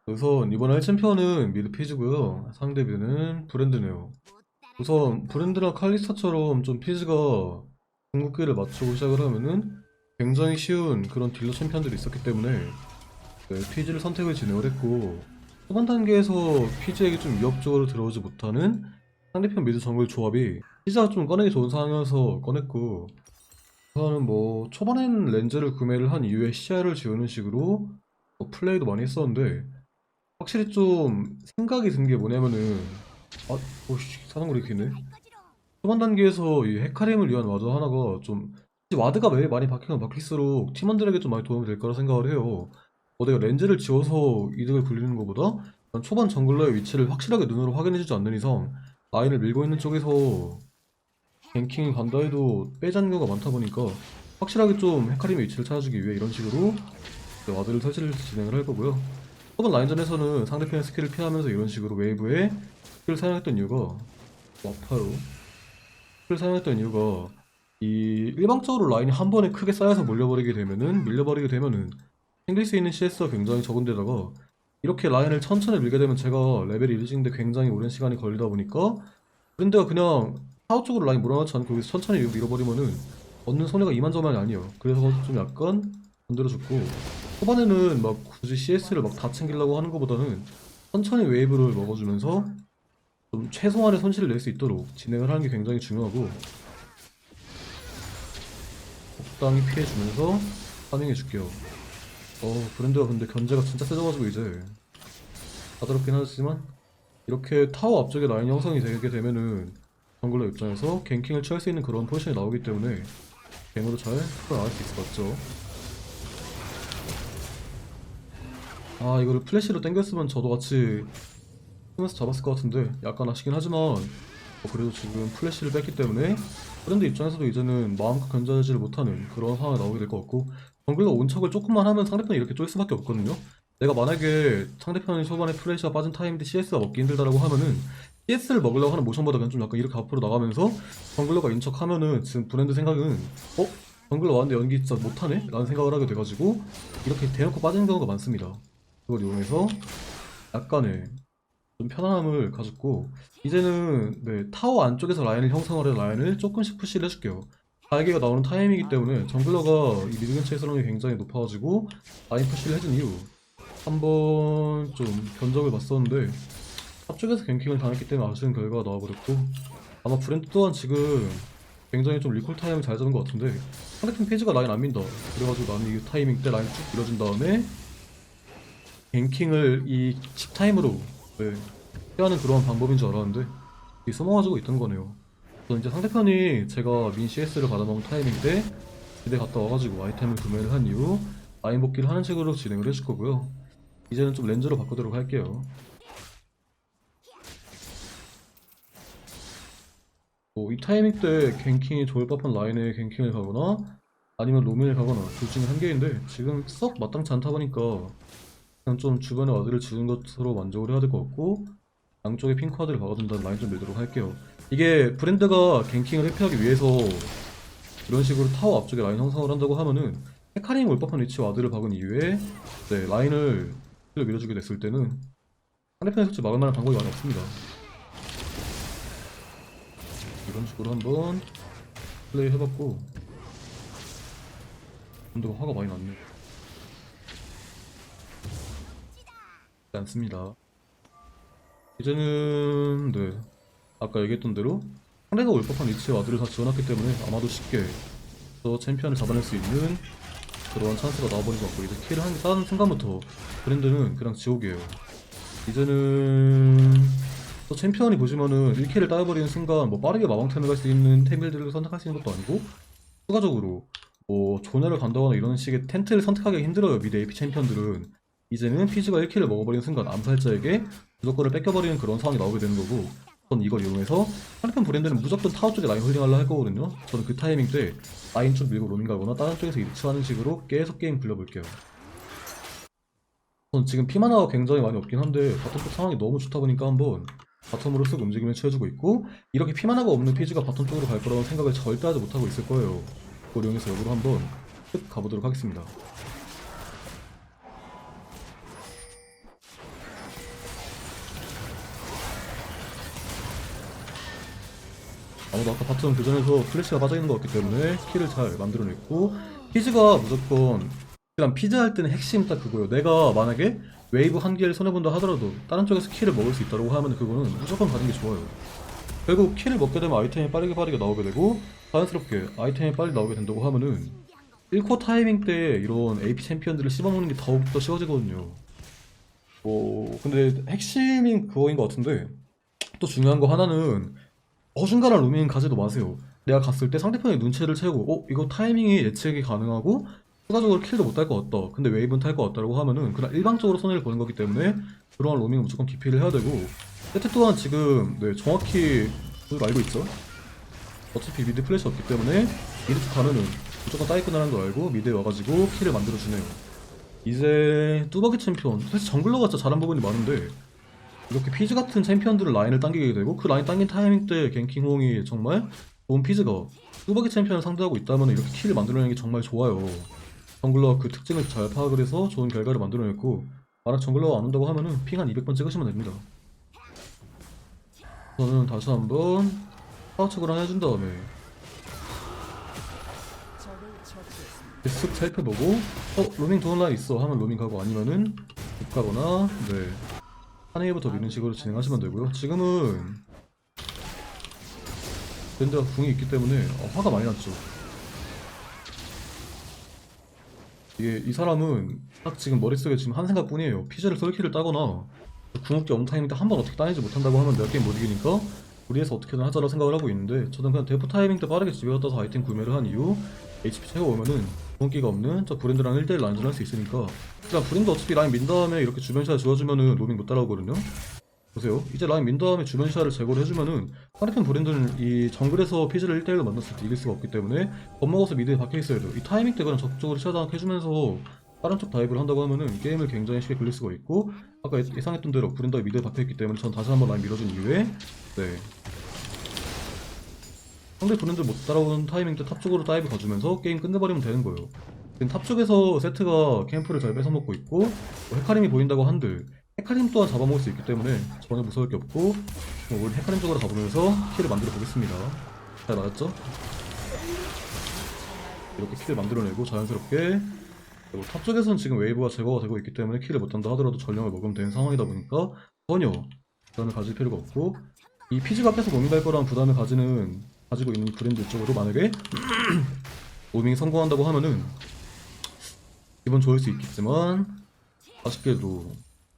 우선 이번 할 챔피언은 미드 피즈고요. 상대 미드는 브랜드네요. 우선 브랜드랑 칼리스타처럼 좀 피즈가 궁극기를 맞추고 시작을 하면은 굉장히 쉬운 그런 딜러 챔피언들이 있었기 때문에 피즈를 선택을 진행을 했고, 초반 단계에서 피즈에게 좀 위협적으로 들어오지 못하는 상대편 미드 정글 조합이 피즈가 좀 꺼내기 좋은 상황이어서 꺼냈고, 우선은 뭐 초반엔 렌즈를 구매를 한 이후에 시야를 지우는 식으로 플레이도 많이 했었는데, 확실히 좀 생각이 든 게 뭐냐면은, 오씨 사상거리 기네. 초반 단계에서 이 헤카림을 위한 와드 하나가 좀, 와드가 왜 많이 바뀌면 바뀔수록 팀원들에게 좀 많이 도움이 될 거라 생각을 해요. 내가 렌즈를 지워서 이득을 불리는 것보다 난 초반 정글러의 위치를 확실하게 눈으로 확인해주지 않는 이상 라인을 밀고 있는 쪽에서 갱킹이 간다 해도 빼자는 경우가 많다 보니까, 확실하게 좀 헤카림의 위치를 찾아주기 위해 이런 식으로 와드를 설치를 진행을 할 거고요. 초반 라인전에서는 상대편의 스킬을 피하면서 이런 식으로 웨이브에 스킬을 사용했던 이유가, 아파요. 스킬을 사용했던 이유가, 이 일방적으로 라인이 한 번에 크게 쌓여서 밀려버리게 되면은 생길 수 있는 CS가 굉장히 적은데다가, 이렇게 라인을 천천히 밀게 되면 제가 레벨이 이르는데 굉장히 오랜 시간이 걸리다 보니까, 그런데가 그냥 타워 쪽으로 라인 몰아넣지 않고 여기서 천천히 밀어버리면은 얻는 손해가 이만저만이 아니에요. 그래서 좀 약간 건드려줬고, 초반에는 막 굳이 CS를 막 다 챙기려고 하는 것보다는 천천히 웨이브를 먹어주면서 좀 최소한의 손실을 낼 수 있도록 진행을 하는 게 굉장히 중요하고, 적당히 피해주면서 파밍해줄게요. 브랜드가 근데 견제가 진짜 세져가지고 이제 까다롭긴 하지만, 이렇게 타워 앞쪽에 라인 형성이 되게 되면은 정글러 입장에서 갱킹을 취할 수 있는 그런 포지션이 나오기 때문에 갱으로 잘 풀어나갈 수 있을 것 같죠. 이거를 플래시로 땡겼으면 저도 같이 쓰면서 잡았을 것 같은데 약간 아쉽긴 하지만, 그래도 지금 플래시를 뺐기 때문에 브랜드 입장에서도 이제는 마음껏 견제하지를 못하는 그런 상황이 나오게 될 것 같고, 정글러 온척을 조금만 하면 상대편이 이렇게 쪼일 수밖에 없거든요. 내가 만약에 상대편이 초반에 플래시가 빠진 타임인데 CS가 먹기 힘들다라고 하면은 CS를 먹으려고 하는 모션보다 그냥 좀 약간 이렇게 앞으로 나가면서 정글러가 인척하면은, 지금 브랜드 생각은 정글러 왔는데 연기 진짜 못하네? 라는 생각을 하게 돼가지고 이렇게 대놓고 빠지는 경우가 많습니다. 그걸 이용해서 약간의 좀 편안함을 가졌고, 이제는 타워 안쪽에서 라인을 형성하려 라인을 조금씩 푸시를 해줄게요. 발기가 나오는 타이밍이기 때문에 정글러가 이 미드 근처에 서는 게 굉장히 높아가지고 라인 푸시를 해준 이후 한번 좀 견적을 봤었는데 앞쪽에서 갱킹을 당했기 때문에 아쉬운 결과가 나와버렸고, 아마 브랜드 또한 지금 굉장히 좀 리콜 타임을 잘 잡은 것 같은데 상대편 페이지가 라인 안 민다. 그래가지고 나는 이 타이밍 때 라인 쭉 밀어준 다음에 갱킹을 이 칩 타임으로 피하는 그런 방법인 줄 알았는데 이 써먹어지고 있던 거네요. 그래서 이제 상대편이 제가 민 CS를 받아먹은 타이밍 때 집에 갔다 와가지고 아이템을 구매를 한 이후 라인 복귀를 하는 식으로 진행을 해줄 거고요. 이제는 좀 렌즈로 바꾸도록 할게요. 이 타이밍 때 갱킹이 좋을 법한 라인에 갱킹을 가거나 아니면 로밍을 가거나 둘 중에 한 개인데, 지금 썩 마땅치 않다 보니까 그냥 좀 주변에 와드를 지은 것으로 만족을 해야 될 것 같고, 양쪽에 핑크와드를 박아준다는 라인 좀 밀도록 할게요. 이게 브랜드가 갱킹을 회피하기 위해서 이런 식으로 타워 앞쪽에 라인 형성을 한다고 하면은 헤카림이 올 법한 위치 와드를 박은 이후에 라인을 밀어주게 됐을 때는 상대편의 솔직히 막을 만한 방법이 많이 없습니다. 이런 식으로 한번 플레이 해봤고, 근데 화가 많이 났네. 않습니다. 이제는 아까 얘기했던 대로 상대가 올 법한 위치에 와드를 다 지어놨기 때문에 아마도 쉽게 또 챔피언을 잡아낼 수 있는 그런 찬스가 나와버린 것 같고, 이제 킬을 한 개 따는 순간부터 브랜드는 그냥 지옥이에요. 이제는 또 챔피언이 보시면은 1킬을 따버리는 순간 뭐 빠르게 마방템을 갈 수 있는 템빌드를 선택할 수 있는 것도 아니고, 추가적으로 뭐 조냐를 간다거나 이런 식의 텐트를 선택하기 힘들어요. 미드 AP 챔피언들은. 이제는 피즈가 1킬을 먹어버리는 순간 암살자에게 주도권을 뺏겨버리는 그런 상황이 나오게 되는 거고, 전 이걸 이용해서 상대편 브랜드는 무조건 타워 쪽에 라인 홀딩하려 할 거거든요. 저는 그 타이밍 때 라인 쪽 밀고 로밍 가거나 다른 쪽에서 일치하는 식으로 계속 게임 굴려볼게요. 전 지금 피마나가 굉장히 많이 없긴 한데 바텀 쪽 상황이 너무 좋다 보니까 한번 바텀으로 쓱 움직임을 취해주고 있고, 이렇게 피마나가 없는 피지가 바텀 쪽으로 갈 거라는 생각을 절대 하지 못하고 있을 거예요. 그걸 이용해서 역으로 한번 쓱 가보도록 하겠습니다. 아무도 아까 봤던 교전에서 플래시가 빠져있는 것 같기 때문에 킬을 잘 만들어냈고, 피즈가 무조건 일단 피즈 할 때는 핵심 딱 그거예요. 내가 만약에 웨이브 한 개를 손해본다 하더라도 다른 쪽에서 킬을 먹을 수 있다고 하면 그거는 무조건 가는 게 좋아요. 결국 킬을 먹게 되면 아이템이 빠르게 나오게 되고, 자연스럽게 아이템이 빨리 나오게 된다고 하면은 1코 타이밍 때 이런 AP 챔피언들을 씹어먹는 게 더욱더 쉬워지거든요. 근데 핵심인 그거인 것 같은데, 또 중요한 거 하나는 어중간한 로밍 가지도 마세요. 내가 갔을 때 상대편의 눈치를 채고, 이거 타이밍이 예측이 가능하고 추가적으로 킬도 못 딸 것 같다, 근데 웨이브는 탈 것 같다라고 하면은 그냥 일방적으로 손해를 보는 거기 때문에 그러한 로밍은 무조건 기피를 해야 되고, 세트 또한 지금 네, 정확히 알고 있죠. 어차피 미드 플래시 없기 때문에 미드 쪽 가면은 무조건 따이끈하는 거 알고 미드에 와가지고 킬을 만들어주네요. 이제 뚜벅이 챔피언, 사실 정글러가 진짜 잘한 부분이 많은데 이렇게 피즈 같은 챔피언들을 라인을 당기게 되고, 그 라인 당긴 타이밍 때 갱킹 호응이 정말 좋은 피즈가 뚜벅이 챔피언을 상대하고 있다면 이렇게 킬을 만들어내는 게 정말 좋아요. 정글러가 그 특징을 잘 파악을 해서 좋은 결과를 만들어냈고, 만약 정글러가 안 온다고 하면은 핑 한 200번 찍으시면 됩니다. 저는 다시 한번 파워체크를 하나 해준 다음에 쓱 살펴보고, 로밍 도는 라인 있어 하면 로밍 가고, 아니면은 못 가거나 네, 한 회부터 미는 식으로 진행하시면 되고요. 지금은 밴드가 궁이 있기 때문에 화가 많이 났죠. 이게 이 사람은 딱 지금 머릿속에 지금 한 생각뿐이에요. 피즈를 솔킬을 따거나 궁극기 엄타이밍 때 한 번 어떻게 따내지 못한다고 하면 내가 게임 못 이기니까 우리에서 어떻게든 하자라고 생각을 하고 있는데, 저는 그냥 데프 타이밍 때 빠르게 집에 갔다 와서 아이템 구매를 한 이후 HP 채워오면은 궁극기가 없는 저 브랜드랑 1대1 라인전 할 수 있으니까, 그냥 브랜드 어차피 라인 민 다음에 이렇게 주변 샷 지워주면은 로밍 못 따라오거든요. 보세요. 이제 라인 민 다음에 주변 샷을 제거를 해주면은 상대편 브랜드는 이 정글에서 피즈를 1대1로 만났을 때 이길 수가 없기 때문에 겁먹어서 미드에 박혀있어야 돼요. 이 타이밍 때 그냥 적극적으로 차단 해주면서 다른 쪽 다이브를 한다고 하면은 게임을 굉장히 쉽게 굴릴 수가 있고, 아까 예상했던 대로 브랜드가 미드에 박혀있기 때문에 전 다시 한번 라인 밀어준 이후에 네, 상대 브랜드 못 따라오는 타이밍 때 탑 쪽으로 다이브 가주면서 게임 끝내버리면 되는 거예요. 지금 탑 쪽에서 세트가 캠프를 잘 뺏어먹고 있고, 헤카림이 보인다고 한들 헤카림 또한 잡아먹을 수 있기 때문에 전혀 무서울 게 없고, 우리 헤카림 쪽으로 가보면서 킬을 만들어 보겠습니다. 잘 맞았죠? 이렇게 킬을 만들어내고 자연스럽게, 그리고 탑 쪽에서는 지금 웨이브가 제거가 되고 있기 때문에 킬을 못한다 하더라도 전령을 먹으면 되는 상황이다 보니까 전혀 부담을 가질 필요가 없고, 이 피지가 앞에서 고민할 거란 부담을 가지고 있는 브랜드 쪽으로 만약에 로밍이 성공한다고 하면은 기분 좋을 수 있겠지만, 아쉽게도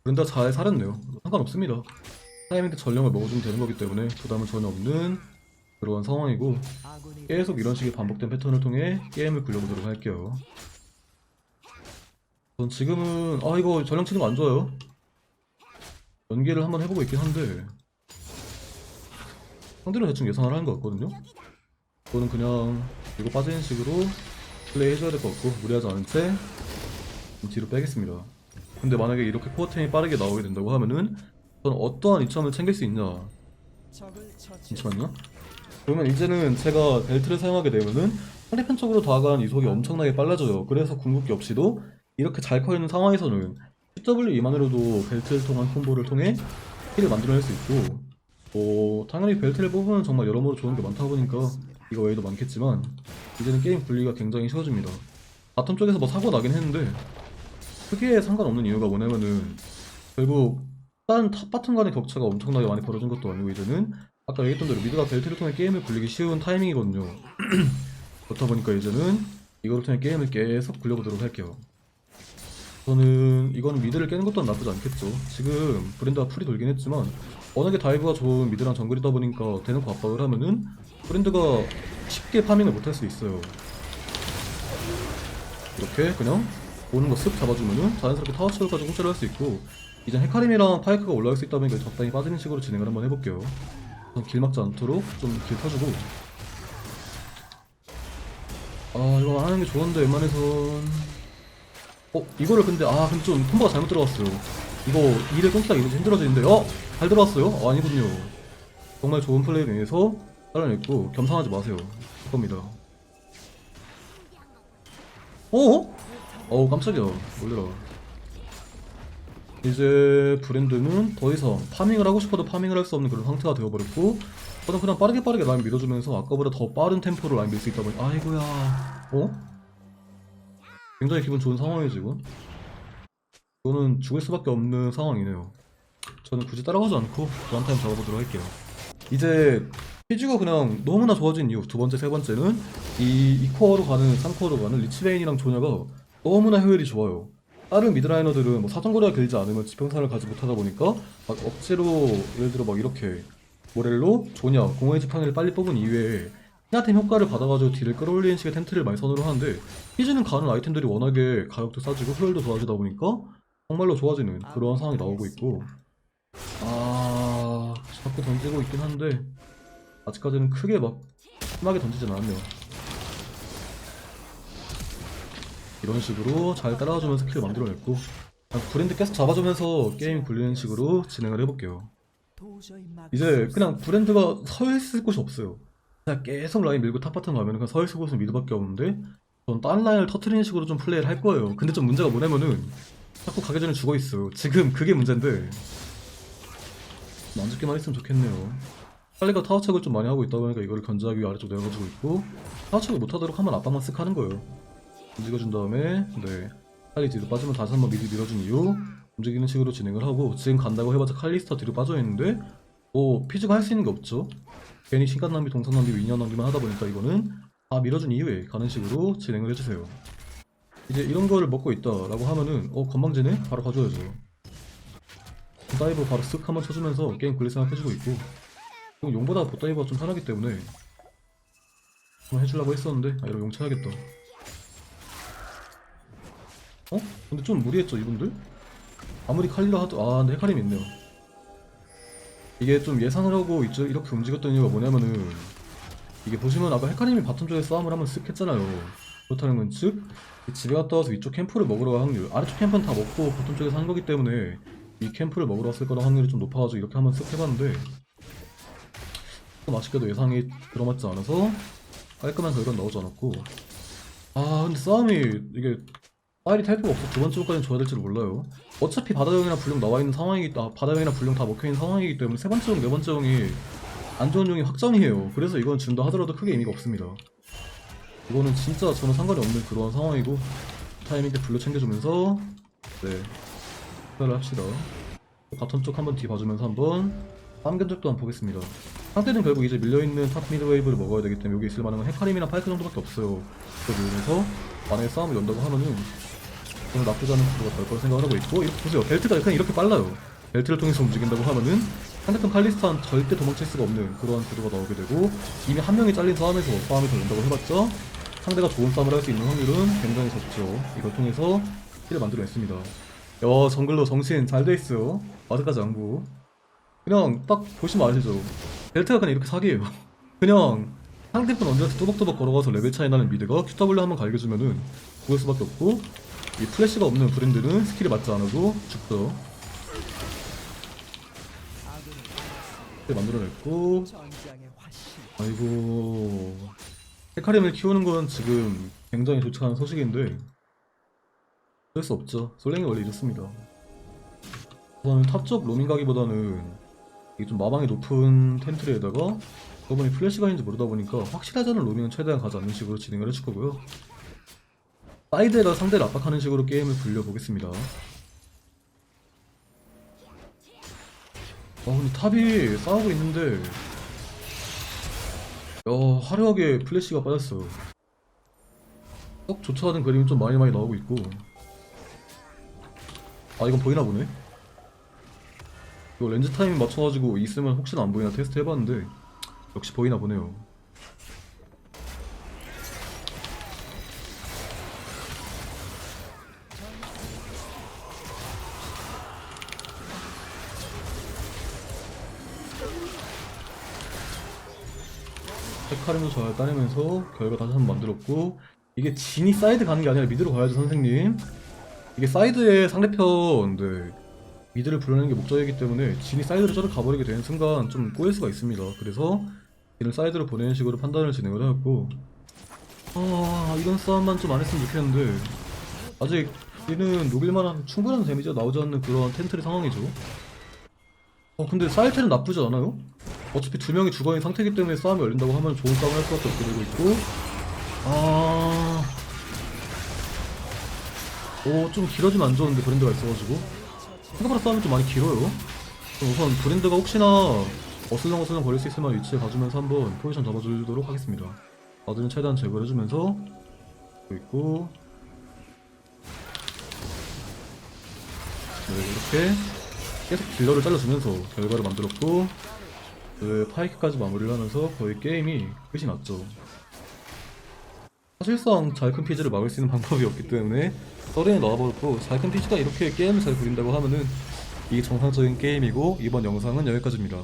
브랜드가 잘 살았네요. 상관없습니다. 타이밍 때 전령을 먹어주면 되는 거기 때문에 부담은 전혀 없는 그런 상황이고, 계속 이런 식의 반복된 패턴을 통해 게임을 굴려보도록 할게요. 전 지금은 이거 전령 치는 거 안 좋아요. 연계를 한번 해보고 있긴 한데 상대는 대충 예상을 하는 것 같거든요. 저는 그냥 이거 빠지는 식으로 플레이 해줘야 될 것 같고, 무리하지 않은 채 뒤로 빼겠습니다. 근데 만약에 이렇게 코어템이 빠르게 나오게 된다고 하면은 저는 어떠한 이점을 챙길 수 있냐, 잠시만요. 그러면 이제는 제가 벨트를 사용하게 되면은 상대편 쪽으로 다가가는 이속이 엄청나게 빨라져요. 그래서 궁극기 없이도 이렇게 잘 커있는 상황에서는 CW2만으로도 벨트를 통한 콤보를 통해 킬을 만들어낼 수 있고, 당연히 벨트를 뽑으면 정말 여러모로 좋은 게 많다 보니까 이거 외에도 많겠지만 이제는 게임 분리가 굉장히 쉬워집니다. 바텀 쪽에서 뭐 사고 나긴 했는데 크게 상관없는 이유가 뭐냐면은, 결국 다른 탑 바텀 간의 격차가 엄청나게 많이 벌어진 것도 아니고, 이제는 아까 얘기했던 대로 미드가 벨트를 통해 게임을 굴리기 쉬운 타이밍이거든요. 그렇다 보니까 이제는 이거를 통해 게임을 계속 굴려보도록 할게요. 저는 이거는 미드를 깨는 것도 나쁘지 않겠죠. 지금 브랜드가 풀이 돌긴 했지만 워낙에 다이브가 좋은 미드랑 정글이다 보니까 대놓고 압박을 하면은 브랜드가 쉽게 파밍을 못할 수 있어요. 이렇게 그냥 오는 거 쓱 잡아주면은 자연스럽게 타워 채울까지 공짜로 할 수 있고, 이제 헤카림이랑 파이크가 올라갈 수 있다 보니까 적당히 빠지는 식으로 진행을 한번 해볼게요. 길 막지 않도록 좀 길 터주고, 이거 안 하는 게 좋은데 웬만해선. 이거를 근데 좀 콤보가 잘못 들어갔어요. 이거 2를 끊기가 이제 힘들어지는데, 잘 들어갔어요? 아니군요. 정말 좋은 플레이를 위해서 잘라냈고, 겸상하지 마세요. 겁니다. 깜짝이야. 놀래라. 이제 브랜드는 더 이상 파밍을 하고 싶어도 파밍을 할 수 없는 그런 상태가 되어버렸고, 저는 그냥 빠르게 라인 밀어주면서 아까보다 더 빠른 템포로 라인 밀 수 있다 보니 아이고야. 굉장히 기분 좋은 상황이에요 지금. 이거는 죽을 수밖에 없는 상황이네요. 저는 굳이 따라가지 않고 원타임 잡아보도록 할게요. 이제 피지가 그냥 너무나 좋아진 이유 두 번째, 세 번째는 이 2코어로 가는 3코어로 가는 리치베인이랑 조냐가 너무나 효율이 좋아요. 다른 미드라이너들은 뭐 사정거리가 길지 않으면 지평선을 가지 못하다 보니까 막 억지로 예를 들어 막 이렇게 모렐로, 조냐, 공허의 지팡이를 빨리 뽑은 이외에 히나템 효과를 받아가지고 딜을 끌어올리는 식의 텐트를 많이 선호를 하는데 피지는 가는 아이템들이 워낙에 가격도 싸지고 효율도 좋아지다 보니까 정말로 좋아지는 그런 상황이 나오고 있고 자꾸 던지고 있긴 한데 아직까지는 크게 막 심하게 던지진 않았네요. 이런 식으로 잘 따라와주면서 킬 만들어냈고 브랜드 계속 잡아주면서 게임 굴리는 식으로 진행을 해볼게요. 이제 그냥 브랜드가 서 있을 곳이 없어요. 그냥 계속 라인 밀고 탑바텀 가면 그냥 서 있을 곳은 미드밖에 없는데 전 딴 라인을 터트리는 식으로 좀 플레이를 할 거예요. 근데 좀 문제가 뭐냐면은 자꾸 가기 전에 죽어있어요. 지금 그게 문제인데 안 죽기만 했으면 좋겠네요. 빨리가 타워착을 좀 많이 하고 있다 보니까 이거를 견제하기 위해 아래쪽 내려가지고 있고 타워착을 못하도록 하면 압박만 쓱 하는 거예요. 움직여준 다음에 칼리 뒤로 빠지면 다시 한번 미드 밀어준 이후 움직이는 식으로 진행을 하고 지금 간다고 해봤자 칼리스타 뒤로 빠져있는데 피즈가 할 수 있는 게 없죠. 괜히 시간 낭비, 동선 낭비, 위니언 낭비만 하다 보니까 이거는 다 밀어준 이후에 가는 식으로 진행을 해주세요. 이제 이런 거를 먹고 있다라고 하면은 건방지네? 바로 가줘야죠. 다이브 바로 쓱 한번 쳐주면서 게임 굴릴 생각 해주고 있고 이건 용보다 보다이브가 좀 편하기 때문에 한번 해주려고 했었는데 이러면 용 쳐야겠다. 근데 좀 무리했죠 이분들? 아무리 칼리라 하도 근데 헤카림이 있네요. 이게 좀 예상을 하고 이렇게 움직였던 이유가 뭐냐면은 이게 보시면 아까 헤카림이 바텀 쪽에 싸움을 한번 쓱 했잖아요. 그렇다는 건 즉 집에 갔다 와서 위쪽 캠프를 먹으러 갈 확률 아래쪽 캠프는 다 먹고 바텀 쪽에서 한 거기 때문에 이 캠프를 먹으러 왔을 거라 확률이 좀 높아가지고 이렇게 한번 쓱 해봤는데 좀 아쉽게도 예상이 들어맞지 않아서 깔끔한 결과는 나오지 않았고 근데 싸움이 이게 파일이 탈피가 없어 두 번째 부까지는 줘야 될지도 몰라요. 어차피 바다형이나 불룡 나와있는 바다형이나 불룡 다 먹혀있는 상황이기 때문에 세 번째 용, 네 번째 용이 안 좋은 용이 확정이에요. 그래서 이건 준다 하더라도 크게 의미가 없습니다. 이거는 진짜 저는 상관이 없는 그런 상황이고 타이밍 때 불로 챙겨주면서 투자를 합시다. 바텀 쪽 한번 뒤 봐주면서 한번 땀 견적도 한번 보겠습니다. 상대는 결국 이제 밀려있는 탑 미드 웨이브를 먹어야 되기 때문에 여기 있을 만한 건 헤카림이랑 파이크 정도밖에 없어요. 그래서 만약에 싸움을 연다고 하면은 저는 나쁘지 않은 구도가 될 거라 생각을 하고 있고 이렇게 보세요. 벨트가 그냥 이렇게 빨라요. 벨트를 통해서 움직인다고 하면은 상대편 칼리스타는 절대 도망칠 수가 없는 그러한 구도가 나오게 되고 이미 한 명이 잘린 싸움에서 싸움이 더 연다고 해봤자 상대가 좋은 싸움을 할 수 있는 확률은 굉장히 적죠. 이걸 통해서 킬을 만들어냈습니다. 정글로 정신 잘 돼있어요. 아직까지 안구 그냥 딱 보시면 아시죠. 벨트가 그냥 이렇게 사기예요. 그냥 상대편 언제한테 또박또박 걸어가서 레벨 차이 나는 미드가 QW 한번 갈겨주면은 죽을 수밖에 없고 이 플래시가 없는 브랜드는 스킬이 맞지 않아도 죽죠. 만들어냈고 아이고 헤카림을 키우는 건 지금 굉장히 좋지 않은 소식인데 어쩔 수 없죠. 솔랭이 원래 이렇습니다. 저는 탑쪽 로밍 가기보다는 이게 좀 마방이 높은 텐트리에다가 저번에 플래시가 있는지 모르다 보니까 확실하지 않은 로밍은 최대한 가지 않는 식으로 진행을 해줄 거고요. 사이드에다 상대를 압박하는 식으로 게임을 굴려보겠습니다. 근데 탑이 싸우고 있는데 화려하게 플래시가 빠졌어요. 썩 좋지 않은 그림이 좀 많이 나오고 있고 이건 보이나 보네? 이거 렌즈 타이밍 맞춰가지고 있으면 혹시나 안 보이나 테스트 해봤는데 역시 보이나 보네요. 헤카림도 잘 따내면서 결과 다시 한번 만들었고 이게 진이 사이드 가는 게 아니라 미드로 가야죠 선생님. 이게 사이드에 상대편 미드를 불러내는 게 목적이기 때문에 진이 사이드로 저를 가버리게 되는 순간 좀 꼬일 수가 있습니다. 그래서 진을 사이드로 보내는 식으로 판단을 진행을 하였고 이런 싸움만 좀 안 했으면 좋겠는데 아직 얘는 녹일만한 충분한 데미지가 나오지 않는 그런 텐트리 상황이죠. 근데 사이트는 나쁘지 않아요? 어차피 두 명이 죽어있는 상태이기 때문에 싸움이 열린다고 하면 좋은 싸움을 할 수밖에 없게 되고 있고. 좀 길어지면 안 좋은데 브랜드가 있어가지고 생각보다 싸움이 좀 많이 길어요. 그럼 우선 브랜드가 혹시나 어슬렁어슬렁 걸릴 수 있을 만한 위치에 가주면서 한번 포지션 잡아주도록 하겠습니다. 아들은 최대한 제거를 해주면서 있고. 네, 이렇게 계속 딜러를 잘라주면서 결과를 만들었고, 그 파이크까지 마무리를 하면서 거의 게임이 끝이 났죠. 사실상 잘 큰 피지를 막을 수 있는 방법이 없기 때문에 서른에 넣어버렸고, 잘 큰 피지가 이렇게 게임을 잘 부린다고 하면은 이게 정상적인 게임이고, 이번 영상은 여기까지입니다.